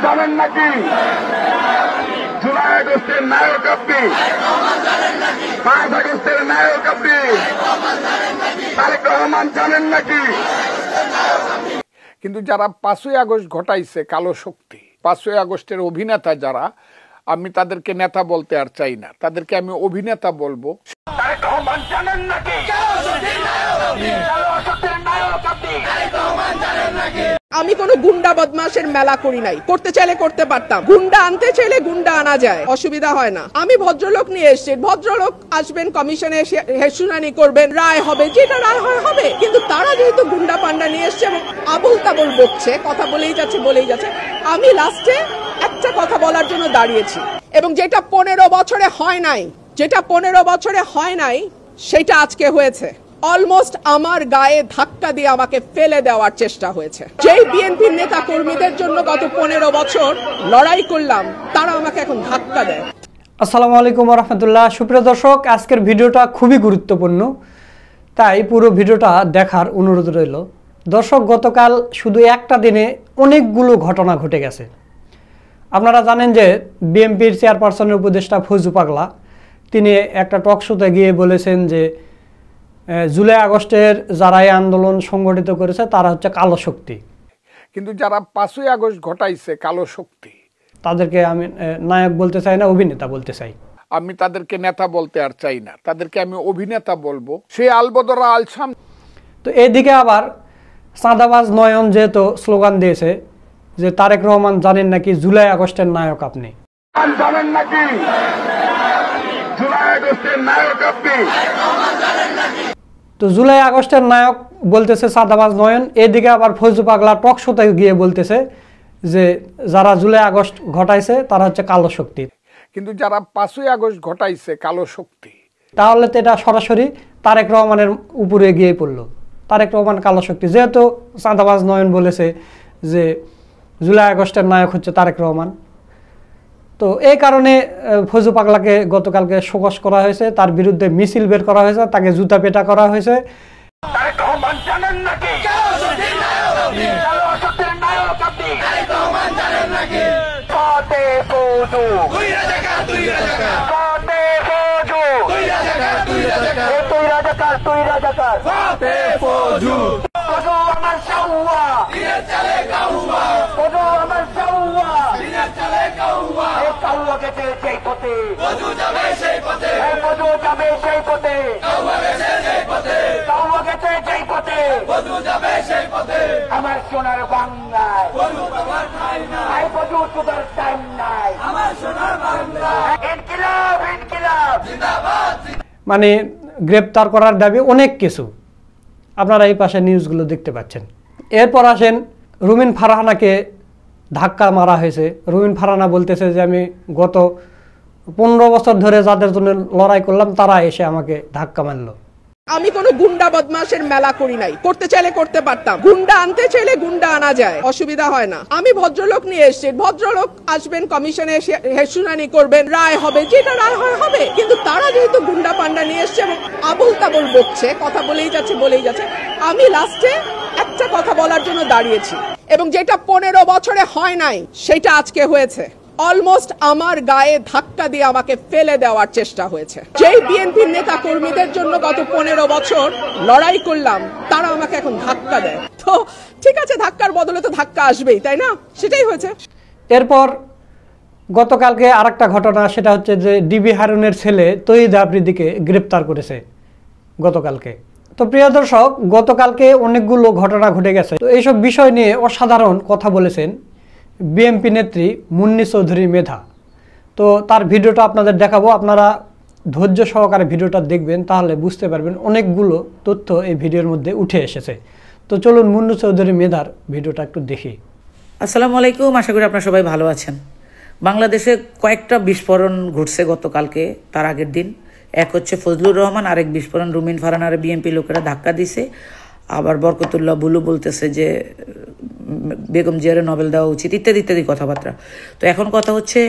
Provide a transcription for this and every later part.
জানেন নাকি জুলাই আগস্টের নায়ক আপনি, 5 আগস্টের নায়ক আপনি, তারেক রহমান জানেন নাকি? কিন্তু যারা 5ই আগস্ট ঘটাইছে কালো শক্তি, 5ই আগস্টের অভিনেতা যারা, আমি তাদেরকে নেতা বলতে আর চাই না, তাদেরকে আমি অভিনেতা বলবো। তারেক রহমান জানেন নাকি? আমি কোনো গুন্ডা বদমাশের মেলা করি নাই, করতে চাইলে করতে পারতাম, গুন্ডা আনতে চাইলে গুন্ডা আনা যায়, অসুবিধা হয় না। আমি ভদ্রলোক নিয়ে এসেছি, ভদ্রলোক আসবেন, কমিশনে শুনানি করবেন, রায় হবে, যেটা রায় হয় হবে। কিন্তু তারা যেহেতু গুন্ডা পান্ডা নিয়ে এসছে এবং আবুল তাবুল বকছে, কথা বলেই যাচ্ছে, আমি লাস্টে একটা কথা বলার জন্য দাঁড়িয়েছি। এবং যেটা 15 বছরে হয় নাই, সেটা আজকে হয়েছে। অলমোস্ট আমার গায়ে ধাক্কা দিয়ে আমাকে ফেলে দেওয়ার চেষ্টা হয়েছে। যেই বিএনপির নেতা কর্মীদের জন্য গত 15 বছর লড়াই করলাম, তারা আমাকে এখন ধাক্কা দেয়। আসসালামু আলাইকুম ওয়া রাহমাতুল্লাহ। সুপ্রিয় দর্শক, আজকের ভিডিওটা খুবই গুরুত্বপূর্ণ, তাই পুরো ভিডিওটা দেখার অনুরোধ রইল। দর্শক, গতকাল শুধু একটা দিনে অনেকগুলো ঘটনা ঘটে গেছে। আপনারা জানেন যে বিএনপির চেয়ারপারসনের উপদেষ্টা ফজলু পাগলা তিনি একটা টক শোতে গিয়ে বলেছেন যে জুলাই আগস্টের যারা এই আন্দোলন সংগঠিত করেছে তারা হচ্ছে কালো শক্তি। কিন্তু যারা 5ই আগস্ট ঘটাইছে কালো শক্তি, তাদেরকে আমি নায়ক বলতে চাই না, অভিনেতা বলতে চাই। আমি তাদেরকে নেতা বলতে আর চাই না, তাদেরকে আমি অভিনেতা বলবো। সেই আলবদরা আলসাম। তো এইদিকে আবার চাঁদাবাজ নয়ন যেহেতু স্লোগান দিয়েছে যে তারেক রহমান জানেন নাকি জুলাই আগস্টের নায়ক আপনি, জানেন নাকি জুলাই আগস্টের নায়ক আপনি? তো জুলাই আগস্টের নায়ক বলতেছে চাঁদাবাজ নয়ন। এদিকে আবার ফজলু পাগলা টক শোতে গিয়ে বলতেছে যে যারা জুলাই আগস্ট ঘটাইছে তারা হচ্ছে কালো শক্তি। কিন্তু যারা 5ই আগস্ট ঘটাইছে কালো শক্তি, তাহলে তো এটা সরাসরি তারেক রহমানের উপরে গিয়ে পড়লো। তারেক রহমান কালো শক্তি, যেহেতু চাঁদাবাজ নয়ন বলেছে যে জুলাই আগস্টের নায়ক হচ্ছে তারেক রহমান। তো এই কারণে ফজলু পাগলাকে গতকালকে শোকজ করা হয়েছে, তার বিরুদ্ধে মিছিল বের করা হয়েছে, তাকে জুতা পেটা করা হয়েছে। তারেক রহমান জানেন নাকি? আমার সোনার বাংলায় টাইম নাই। ইনকিলাব ইনকিলাব জিন্দাবাদ। মানে গ্রেপ্তার করার দাবি অনেক কিছু, আপনারা এই পাশে নিউজগুলো দেখতে পাচ্ছেন। এরপর আসেন রুমিন ফারহানাকে ধাক্কা মারা হয়েছে। রুমিন ফারহানা বলতেছে যে আমি গত 15 বছর ধরে যাদের জন্য লড়াই করলাম তারা এসে আমাকে ধাক্কা মারলো। আমি কোনো গুন্ডা বদমাশের মেলা করি নাই, করতে চাইলে করতে পারতাম, গুন্ডা আনতে চাইলে গুন্ডা আনা যায়, অসুবিধা হয় না। আমি ভদ্রলোক নিয়ে এসেছি, ভদ্রলোক আসবেন, কমিশনে শুনানি করবেন, রায় হবে, যেটা রায় হয় হবে। কিন্তু তারা যেহেতু গুন্ডা পান্ডা নিয়ে এসছে এবং আবুল তাবুল বকছে, কথা বলেই যাচ্ছে, আমি লাস্টে একটা কথা বলার জন্য দাঁড়িয়েছি। এবং যেটা 15 বছরে হয় নাই, সেটা আজকে হয়েছে। অলমোস্ট আমার গায়ে ধাক্কা দিয়ে আমাকে ফেলে দেওয়ার চেষ্টা হয়েছে। যেই বিএনপির নেতা কর্মীদের জন্য গত 15 বছর লড়াই করলাম, তারা আমাকে এখন ধাক্কা দেয়। তো ঠিক আছে, ধাক্কার বদলে তো ধাক্কা আসবেই, তাই না? সেটাই হয়েছে। এরপর গতকালকে আরেকটা ঘটনা, সেটা হচ্ছে যে ডিবি হারুনের ছেলে তহিদ আফ্রিদিকে গ্রেপ্তার করেছে গতকালকে। তো প্রিয় দর্শক, গতকালকে অনেকগুলো ঘটনা ঘটে গেছে। তো এইসব বিষয় নিয়ে অসাধারণ কথা বলেছেন বিএনপি নেত্রী মুন্নি চৌধুরী মেধা। তো তার ভিডিওটা আপনাদের দেখাবো, আপনারা ধৈর্য সহকারে ভিডিওটা দেখবেন, তাহলে বুঝতে পারবেন অনেকগুলো তথ্য এই ভিডিওর মধ্যে উঠে এসেছে। তো চলুন মুন্নি চৌধুরী মেধার ভিডিওটা একটু দেখি। আসসালামু আলাইকুম, আশা করি আপনারা সবাই ভালো আছেন। বাংলাদেশে কয়েকটা বিস্ফোরণ ঘটছে গতকালকে, তার আগের দিন। এক হচ্ছে ফজলুর রহমান, আরেক বিস্ফোরণ রুমিন ফারহানার বিএনপি লোকেরা ধাক্কা দিছে। আবার বরকতুল্লাহ বুলু বলতেছে যে বেগম জিয়ারে নোবেল দেওয়া উচিত, ইত্যাদি ইত্যাদি কথাবার্তা। তো এখন কথা হচ্ছে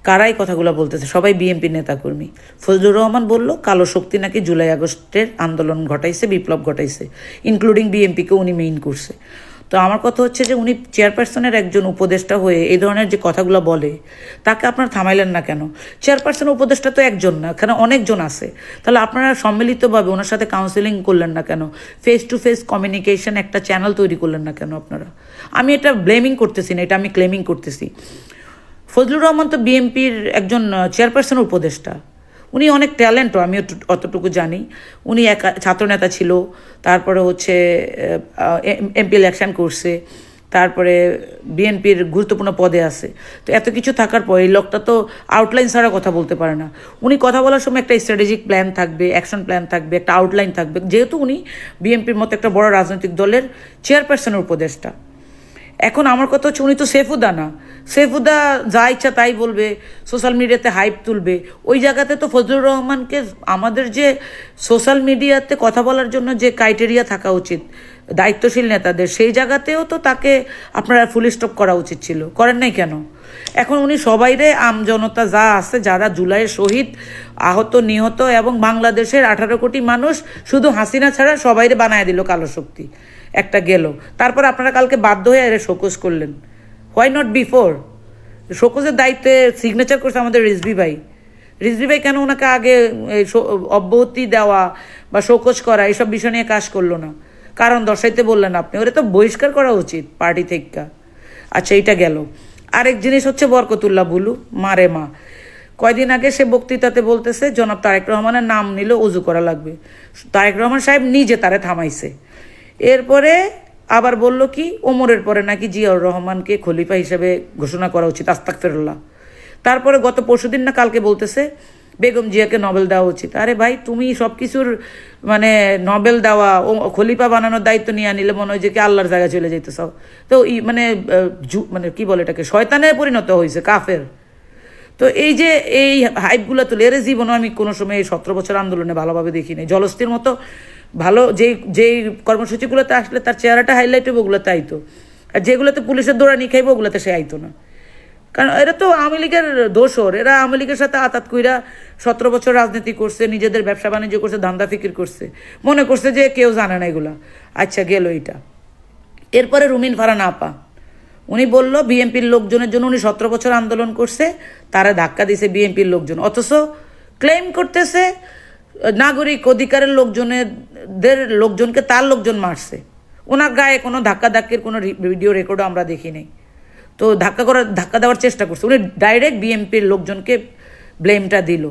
কারাই কথাগুলো বলতেছে, সবাই বিএনপি নেতাকর্মী। ফজলুর রহমান বলল কালো শক্তি নাকি জুলাই আগস্টের আন্দোলন ঘটাইছে, বিপ্লব ঘটাইছে, ইনক্লুডিং বিএনপিকে উনি মেইন করছে। তো আমার কথা হচ্ছে যে উনি চেয়ারপারসনের একজন উপদেষ্টা হয়ে এই ধরনের যে কথাগুলো বলে তাকে আপনারা থামাইলেন না কেন? চেয়ারপারসন উপদেষ্টা তো একজন না, এখানে অনেকজন আছে, তাহলে আপনারা সম্মিলিতভাবে ওনার সাথে কাউন্সেলিং করলেন না কেন? ফেস টু ফেস কমিউনিকেশন একটা চ্যানেল তৈরি করলেন না কেন আপনারা? আমি এটা ব্লেমিং করতেছি না, এটা আমি ক্লেমিং করতেছি। ফজলুর রহমান তো বিএনপির একজন চেয়ারপারসন উপদেষ্টা, উনি অনেক ট্যালেন্টও, আমি অতটুকু জানি। উনি এক ছাত্রনেতা ছিল, তারপরে হচ্ছে এমপি ইলেকশন করছে, তারপরে বিএনপির গুরুত্বপূর্ণ পদে আছে। তো এত কিছু থাকার পর এই লোকটা তো আউটলাইন ছাড়া কথা বলতে পারে না। উনি কথা বলার সময় একটা স্ট্র্যাটেজিক প্ল্যান থাকবে, অ্যাকশন প্ল্যান থাকবে, একটা আউটলাইন থাকবে, যেহেতু উনি বিএনপির মতো একটা বড় রাজনৈতিক দলের চেয়ারপারসনের উপদেষ্টা। এখন আমার কথা হচ্ছে উনি তো সেফুদা না, সেফুদা যা ইচ্ছা তাই বলবে, সোশ্যাল মিডিয়াতে হাইপ তুলবে। ওই জায়গাতে তো ফজলুর রহমানকে আমাদের যে সোশ্যাল মিডিয়াতে কথা বলার জন্য যে ক্রাইটেরিয়া থাকা উচিত দায়িত্বশীল নেতাদের, সেই জায়গাতেও তো তাকে আপনারা ফুল স্টপ করা উচিত ছিল, করেন নাই কেন? এখন উনি সবাইরে আমজনতা যা আছে, যারা জুলাইয়ের শহীদ, আহত, নিহত এবং বাংলাদেশের 18 কোটি মানুষ, শুধু হাসিনা ছাড়া সবাইরে বানায় দিল কালো শক্তি, একটা গেল। তারপর আপনারা কালকে বাধ্য হয়ে এর শোকজ করলেন। Why not before? শোকজের দায়িত্বে সিগনেচার করছে আমাদের রিজভি ভাই। রিজভি ভাই কেন ওনাকে আগে অব্যাহতি দেওয়া বা শোকজ করা এইসব বিষয় নিয়ে কাজ করলো না? কারণ দর্শাইতে বললেন আপনি, ওরা তো বহিষ্কার করা উচিত পার্টি থেকে। আচ্ছা, এইটা গেল। আরেক জিনিস হচ্ছে বরকতুল্লাহ বুলু, মারে মা। কয়দিন আগে সে বক্তৃতাতে বলতেছে জনাব তারেক রহমানের নাম নিলে উজু করা লাগবে। তারেক রহমান সাহেব নিজে তারে থামাইছে। এরপরে আবার বলল কি, ওমরের পরে নাকি জিয়াউর রহমানকে খলিফা হিসেবে ঘোষণা করা উচিত, আস্তাগফিরুল্লাহ। তারপরে গত পরশুদিন না কালকে বলতেছে বেগম জিয়াকে নোবেল দেওয়া উচিত। আরে ভাই, তুমি সব কিছুর মানে নোবেল দেওয়া, ও খলিফা বানানোর দায়িত্ব নিয়ে নিলে মনে হয় যে কি আল্লাহর জায়গায় চলে যাইতেছ। তো মানে মানে কি বলে এটাকে, শয়তানে পরিণত হয়েছে, কাফের। তো এই যে এই হাইপগুলো তুলে, এর জীবনও আমি কোনো সময় এই 17 বছর আন্দোলনে ভালোভাবে দেখিনি। জলস্থির মতো ভালো যেই কর্মসূচিগুলোতে আসলে তার চেহারাটা হাইলাইট হবে ওগুলোতে আইতো, আর যেগুলোতে পুলিশের দৌড়ানি খাইবো ওগুলোতে সে আইতো না। কারণ এরা তো আওয়ামী লীগের দোসর, এরা আওয়ামী লীগের সাথে আতাত কইরা 17 বছর রাজনীতি করছে, নিজেদের ব্যবসা বাণিজ্য করছে, ধান্দা ফিকির করছে, মনে করছে যে কেউ জানে না এগুলা। আচ্ছা, গেল এইটা। এরপরে রুমিন ফারহানা আপা, উনি বলল বিএনপির লোকজনের জন্য উনি 17 বছর আন্দোলন করছে, তারা ধাক্কা দিছে বিএনপির লোকজন, অথচ ক্লেম করতেছে নাগরিক অধিকারের লোকজনকে তার লোকজন মারছে। ওনার গায়ে কোনো ধাক্কাধাক্কির কোনো ভিডিও রেকর্ডও আমরা দেখি নাই। তো ধাক্কা দেওয়ার চেষ্টা করছে, উনি ডাইরেক্ট বিএনপির লোকজনকে ব্লেমটা দিল।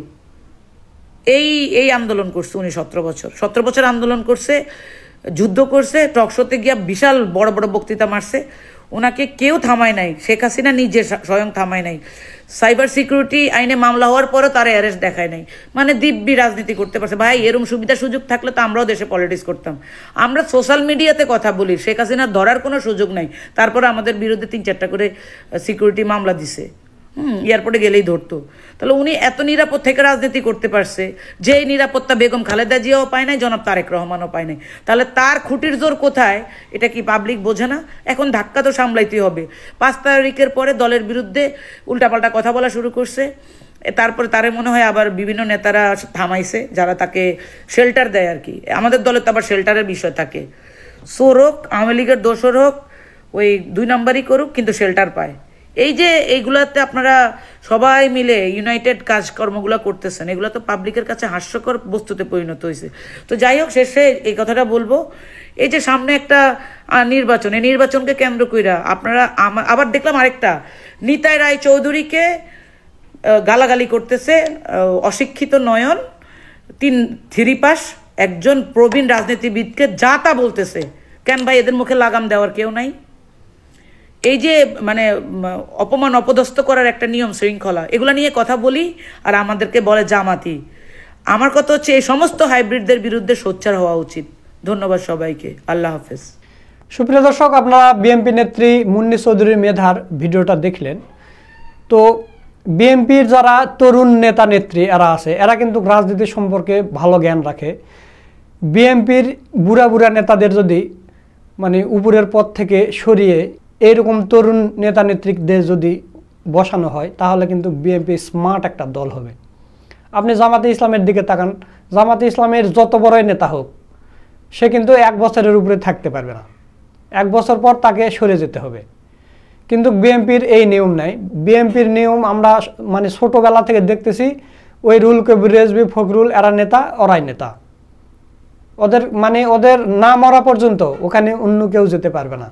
এই আন্দোলন করছে উনি 17 বছর আন্দোলন করছে, যুদ্ধ করছে, টকশোতে গিয়া বিশাল বড় বড় বক্তৃতা মারছে। ওনাকে কেউ থামায় নাই, শেখ হাসিনা নিজে স্বয়ং থামায় নাই। সাইবার সিকিউরিটি আইনে মামলা হওয়ার পরও তারা অ্যারেস্ট দেখায় নাই, মানে দিব্যি রাজনীতি করতে পারছে। ভাই, এরকম সুবিধা সুযোগ থাকলে তো আমরাও দেশে পলিটিক্স করতাম। আমরা সোশ্যাল মিডিয়াতে কথা বলি, শেখ হাসিনা ধরার কোনো সুযোগ নাই, তারপরে আমাদের বিরুদ্ধে 3-4টা করে সিকিউরিটি মামলা দিছে। এয়ারপোর্টে গেলেই ধরতো। তাহলে উনি এত নিরাপদ থেকে রাজনীতি করতে পারছে, যে এই নিরাপত্তা বেগম খালেদা জিয়াও পায় নাই, জনাব তারেক রহমানও পায় নাই। তাহলে তার খুঁটির জোর কোথায়, এটা কি পাবলিক বোঝে না? এখন ধাক্কা তো সামলাইতেই হবে। 5 তারিখের পরে দলের বিরুদ্ধে উল্টাপাল্টা কথা বলা শুরু করছে। তারপরে তারে মনে হয় আবার বিভিন্ন নেতারা থামাইছে, যারা তাকে শেল্টার দেয় আর কি। আমাদের দলে তো আবার শেল্টারের বিষয় থাকে। চোর হোক, আওয়ামী লীগের দোসর হোক, ওই 2 নাম্বারই করুক, কিন্তু শেল্টার পায়। এই যে এইগুলাতে আপনারা সবাই মিলে ইউনাইটেড কাজকর্মগুলো করতেছেন, এগুলো তো পাবলিকের কাছে হাস্যকর বস্তুতে পরিণত হয়েছে। তো যাই হোক, শেষে এই কথাটা বলবো, এই যে সামনে একটা নির্বাচন, এই নির্বাচনকে কেন্দ্র কইরা আপনারা আবার দেখলাম আরেকটা নিতাই রায় চৌধুরীকে গালাগালি করতেছে অশিক্ষিত নয়ন, 3 পাস একজন প্রবীণ রাজনীতিবিদকে যা তা বলতেছে। কেন ভাই, এদের মুখে লাগাম দেওয়ার কেউ নাই? এই যে মানে অপমান অপদস্থ করার একটা নিয়ম শৃঙ্খলা, এগুলো নিয়ে কথা বলি আর আমাদেরকে বলে জামাতি। আমার কথা হচ্ছে এই সমস্ত হাইব্রিডদের বিরুদ্ধে সোচ্চার হওয়া উচিত। ধন্যবাদ সবাইকে, আল্লাহ হাফেজ। সুপ্রিয় দর্শক, আপনারা বিএনপি নেত্রী মুন্নী চৌধুরী মেধার ভিডিওটা দেখলেন। তো বিএনপির যারা তরুণ নেতা নেত্রী এরা আছে, এরা কিন্তু রাজনীতি সম্পর্কে ভালো জ্ঞান রাখে। বিএনপির বুড়া বুড়া নেতাদের যদি মানে উপরের পদ থেকে সরিয়ে এইরকম তরুণ নেতা নেত্রীদের যদি বসানো হয়, তাহলে কিন্তু বিএনপি স্মার্ট একটা দল হবে। আপনি জামাতে ইসলামের দিকে তাকান, জামাতে ইসলামের যত বড়ই নেতা হোক, সে কিন্তু 1 বছরের উপরে থাকতে পারবে না। 1 বছর পর তাকে সরে যেতে হবে। কিন্তু বিএনপির এই নিয়ম নাই। বিএনপির নিয়ম আমরা মানে ছোটোবেলা থেকে দেখতেছি, ওই রুল কবির রেজভী ফখরুল এরা নেতা, ওরাই নেতা। ওদের মানে ওদের না মরা পর্যন্ত ওখানে অন্য কেউ যেতে পারবে না।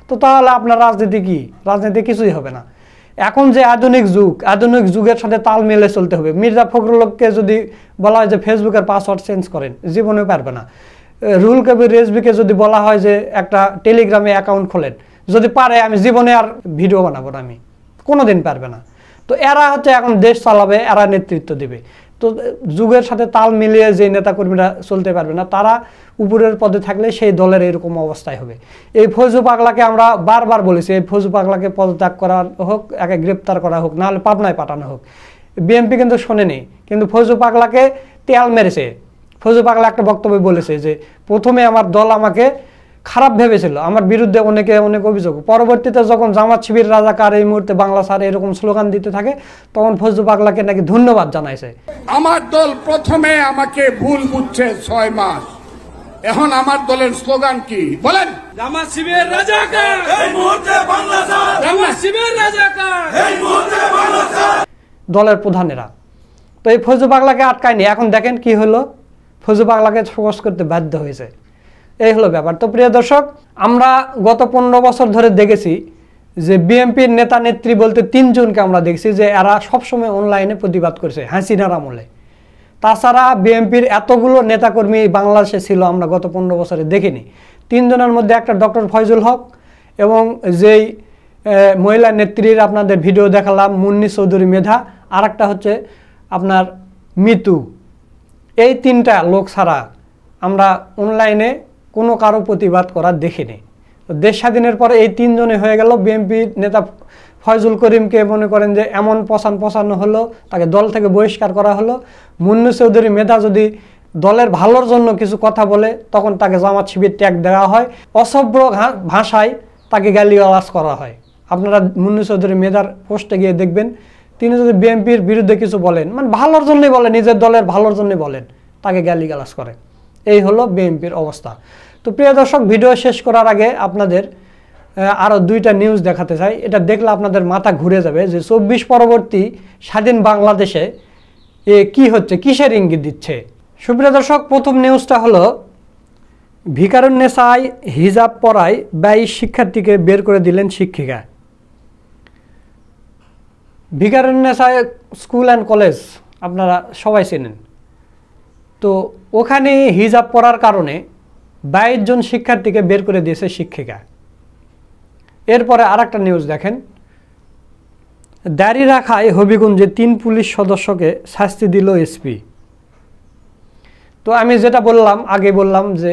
তো তাহলে আপনার রাজনীতি কি? রাজনীতি কিছুই হবে না। এখন যে আধুনিক যুগ, আধুনিক যুগের সাথে তাল মিলে চলতে হবে। মির্জা ফখরুলকে যদি বলা হয় যে ফেসবুকের পাসওয়ার্ড চেঞ্জ করেন, জীবনেও পারবে না। রুল কবির রেজভীকে যদি বলা হয় যে একটা টেলিগ্রামে অ্যাকাউন্ট খোলেন, যদি পারে আমি জীবনে আর ভিডিও বানাবো না, আমি কোনোদিন পারবে না। তো এরা হচ্ছে এখন দেশ চালাবে, এরা নেতৃত্ব দেবে। তো যুগের সাথে তাল মিলিয়ে যে নেতাকর্মীরা চলতে পারবে না, তারা উপরের পদে থাকলে সেই দলের এরকম অবস্থায় হবে। এই ফৌজু পাগলাকে আমরা বারবার বলেছি, এই ফৌজু পাগলাকে পদত্যাগ করা হোক, একে গ্রেপ্তার করা হোক, নাহলে পাবনায় পাঠানো হোক। বিএনপি কিন্তু শোনেনি, কিন্তু ফৌজু পাগলাকে তেল মেরেছে। ফৌজু পাগলা একটা বক্তব্যে বলেছে যে প্রথমে আমার দল আমাকে খারাপ ভেবেছিল, আমার বিরুদ্ধে অনেক অভিযোগ, পরবর্তীতে যখন জামাত শিবির রাজাকার এই মুহূর্তে বাংলা ছাড় এরকম স্লোগান দিতে থাকে, তখন ফৌজু পাগলাকে নাকি ধন্যবাদ জানাইছে। আমার দল প্রথমে আমাকে ভুল বুঝছে 6 মাস, এখন আমার দলের স্লোগান কি বলেন? জামাত শিবির রাজাকার, এই মুহূর্তে বাংলা ছাড়। জামাত শিবির রাজাকার, এই মুহূর্তে বাংলা ছাড়। দলের প্রধানেরা তো এই ফৌজু পাগলাকে আটকায়নি। এখন দেখেন কি হলো, ফৌজু পাগলাকে ফোকাস করতে বাধ্য হয়েছে। এই হলো ব্যাপার। তো প্রিয় দর্শক, আমরা গত 15 বছর ধরে দেখেছি যে বিএনপির নেতা নেত্রী বলতে 3 জনকে আমরা দেখছি যে এরা সবসময় অনলাইনে প্রতিবাদ করেছে হাসিনার আমলে। তাছাড়া বিএনপির এতগুলো নেতাকর্মী বাংলাদেশে ছিল আমরা গত 15 বছরে দেখিনি। 3 জনের মধ্যে একটা ডক্টর ফয়জুল হক, এবং যেই মহিলা নেত্রীর আপনাদের ভিডিও দেখালাম মুন্নি চৌধুরী মেধা, আর একটা হচ্ছে আপনার মিতু। এই 3টা লোক ছাড়া আমরা অনলাইনে কোনো কারো প্রতিবাদ করা দেখিনি। দেশ স্বাধীনের পরে এই 3 জনে হয়ে গেল। বিএনপি নেতা ফয়জুল করিমকে মনে করেন যে এমন পছানো হলো, তাকে দল থেকে বহিষ্কার করা হলো। মুন্নি চৌধুরী মেধা যদি দলের ভালোর জন্য কিছু কথা বলে, তখন তাকে জামাত শিবির ট্যাগ দেওয়া হয়, অসভ্য ভাষায় তাকে গালিগালাজ করা হয়। আপনারা মুন্নি চৌধুরী মেধার পোস্টে গিয়ে দেখবেন, তিনি যদি বিএনপির বিরুদ্ধে কিছু বলেন, মানে ভালোর জন্যই বলেন, নিজের দলের ভালোর জন্যই বলেন, তাকে গালিগালাজ করে। এই হলো বিএনপির অবস্থা। তো প্রিয় দর্শক, ভিডিও শেষ করার আগে আপনাদের আরও 2টা নিউজ দেখাতে চাই। এটা দেখলে আপনাদের মাথা ঘুরে যাবে যে 24 পরবর্তী স্বাধীন বাংলাদেশে কি হচ্ছে, কিসের ইঙ্গিত দিচ্ছে। সুপ্রিয় দর্শক, প্রথম নিউজটা হলো ভিকারুন্নেসায় হিজাব পরায় 22 শিক্ষার্থীকে বের করে দিলেন শিক্ষিকা। ভিকারুন্নেসায় স্কুল অ্যান্ড কলেজ আপনারা সবাই চেনেন। তো ওখানে হিজাব পরার কারণে 22 জন শিক্ষার্থীকে বের করে দিয়েছে শিক্ষিকা। এরপরে আরেকটা নিউজ দেখেন, দাড়ি রাখায় হবিগঞ্জে 3 পুলিশ সদস্যকে শাস্তি দিল এসপি। তো আমি যেটা বললাম, আগে বললাম যে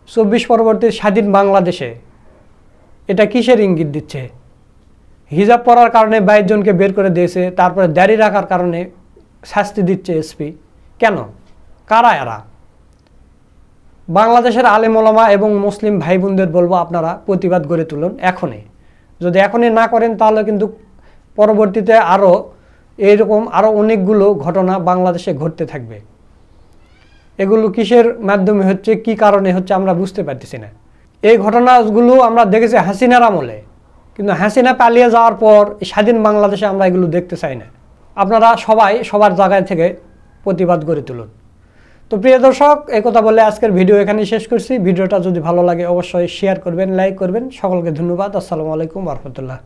24 পরবর্তী স্বাধীন বাংলাদেশে এটা কিসের ইঙ্গিত দিচ্ছে? হিজাব পরার কারণে 22 জনকে বের করে দিয়েছে, তারপরে দাড়ি রাখার কারণে শাস্তি দিচ্ছে এসপি। কেন? কারা এরা? বাংলাদেশের আলেম ওলামা এবং মুসলিম ভাই বোনদের বলবো, আপনারা প্রতিবাদ গড়ে তুলুন এখনই। যদি এখনই না করেন, তাহলে কিন্তু পরবর্তীতে এরকম আরও অনেকগুলো ঘটনা বাংলাদেশে ঘটতে থাকবে। এগুলো কিসের মাধ্যমে হচ্ছে, কি কারণে হচ্ছে, আমরা বুঝতে পারতেছি না। এই ঘটনাগুলো আমরা দেখেছি হাসিনার আমলে, কিন্তু হাসিনা পালিয়ে যাওয়ার পর স্বাধীন বাংলাদেশে আমরা এগুলো দেখতে চাই না। আপনারা সবাই সবার জায়গায় থেকে প্রতিবাদ গড়ে তুলুন। তো প্রিয় দর্শক, এই কথা বলে আজকের ভিডিও এখানেই শেষ করছি। ভিডিওটা যদি ভালো লাগে অবশ্যই শেয়ার করবেন, লাইক করবেন। সকলকে ধন্যবাদ। আসসালামু আলাইকুম ওয়া রাহমাতুল্লাহ।